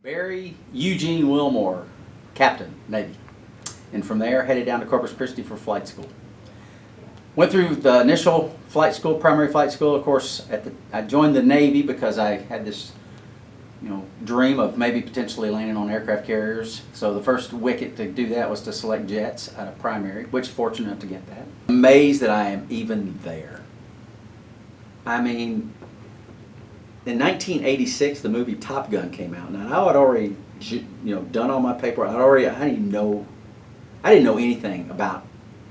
Barry Eugene Wilmore, Captain, Navy. And from there, headed down to Corpus Christi for flight school. Went through the initial flight school, primary flight school. Of course, I joined the Navy because I had this, dream of maybe potentially landing on aircraft carriers. So the first wicket to do that was to select jets out of primary, which fortunate enough to get that. Amazed that I am even there. I mean, in 1986, the movie Top Gun came out. Now I had already, done all my paperwork. I didn't know anything about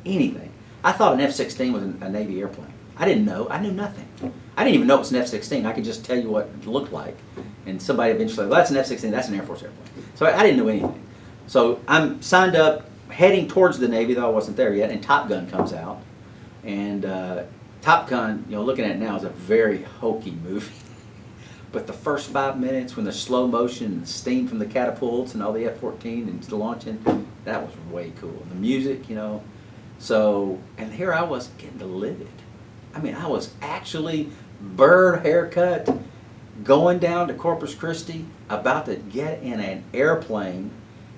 anything. I thought an F-16 was a Navy airplane. I didn't know. I knew nothing. I didn't even know it was an F-16. I could just tell you what it looked like. And somebody eventually, well, that's an F-16, that's an Air Force airplane. So I didn't know anything. So I'm signed up, heading towards the Navy, though I wasn't there yet, and Top Gun comes out. And Top Gun, looking at it now, is a very hokey movie. But the first 5 minutes, when the slow motion and steam from the catapults and all the F-14 and the launching, that was way cool. The music, So, and here I was getting to live it. I mean, I was actually bird haircut, going down to Corpus Christi, about to get in an airplane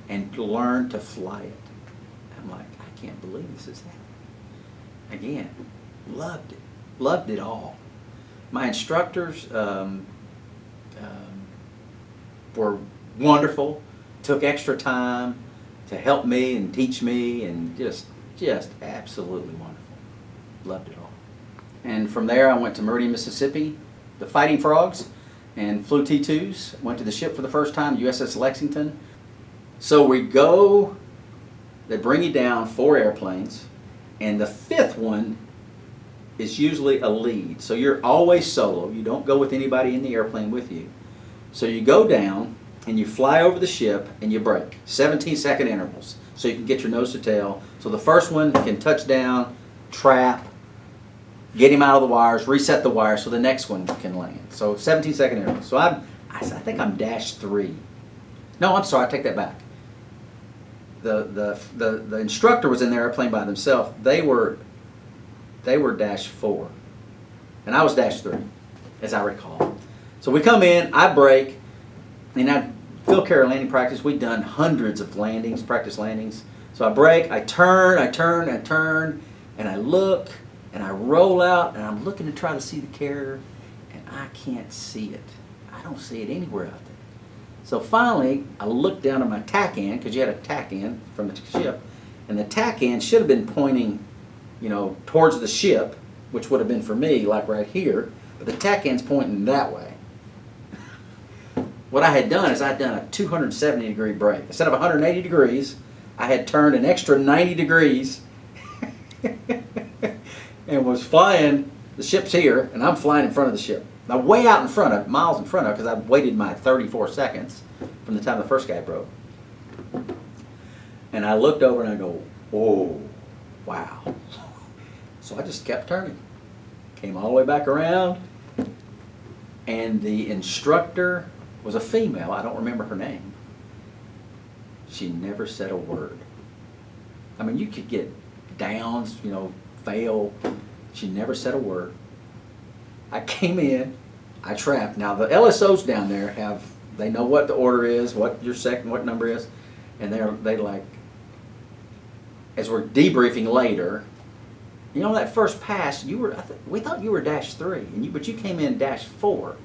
and learn to fly it. I'm like, I can't believe this is happening. Again, loved it. Loved it all. My instructors were wonderful, took extra time to help me and teach me, and just absolutely wonderful. Loved it all. And from there I went to Meridian, Mississippi, the Fighting Frogs, and flew T-2s. Went to the ship for the first time, USS Lexington. So we go, they bring you down 4 airplanes, and the 5th one is usually a lead. So you're always solo. You don't go with anybody in the airplane with you. So you go down and you fly over the ship and you break 17-second intervals so you can get your nose to tail. So the first one can touch down, trap, get him out of the wires, reset the wires so the next one can land. So 17-second intervals. So I think I'm -3. No, I'm sorry, I take that back. The instructor was in the airplane by themselves. They were -4, and I was -3, as I recall. So we come in, I break, and I field carrier landing practice. We'd done hundreds of landings, practice landings. So I break, I turn, and I look, and I roll out, and I'm looking to try to see the carrier, and I can't see it. I don't see it anywhere out there. So finally, I look down at my tack end, because you had a tack end from the ship, and the tack end should have been pointing towards the ship, which would have been for me, like right here, but the tack end's pointing that way. What I had done is I'd done a 270-degree break. Instead of 180 degrees, I had turned an extra 90 degrees and was flying, the ship's here, and I'm flying in front of the ship. Now way out in front of, miles in front of, because I waited my 34 seconds from the time the first guy broke. And I looked over and I go, oh, wow. So I just kept turning. Came all the way back around, and the instructor was a female. I don't remember her name. She never said a word. I mean, you could get downs, fail. She never said a word. I came in, I trapped. Now the LSOs down there they know what the order is, what your what number is, and they like, as we're debriefing later, that first pass, we thought you were -3, but you came in -4.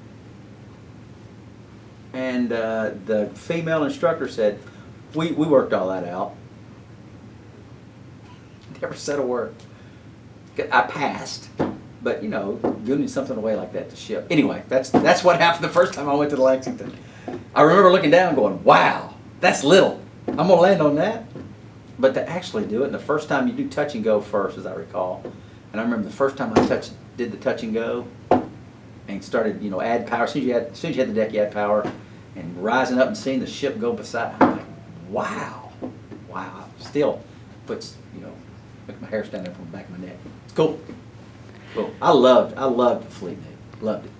And the female instructor said, we worked all that out. Never said a word. I passed, but giving something away like that to ship. Anyway, that's what happened the first time I went to the Lexington. I remember looking down going, wow, that's little. I'm going to land on that. But to actually do it, and the first time you do touch and go first, as I recall, and I remember the first time I did the touch and go, and started, add power. As soon as you had the deck, you add power, and rising up and seeing the ship go beside. I'm like, wow. Still puts, makes my hair stand up on the back of my neck. It's cool. I loved the fleet, Loved it.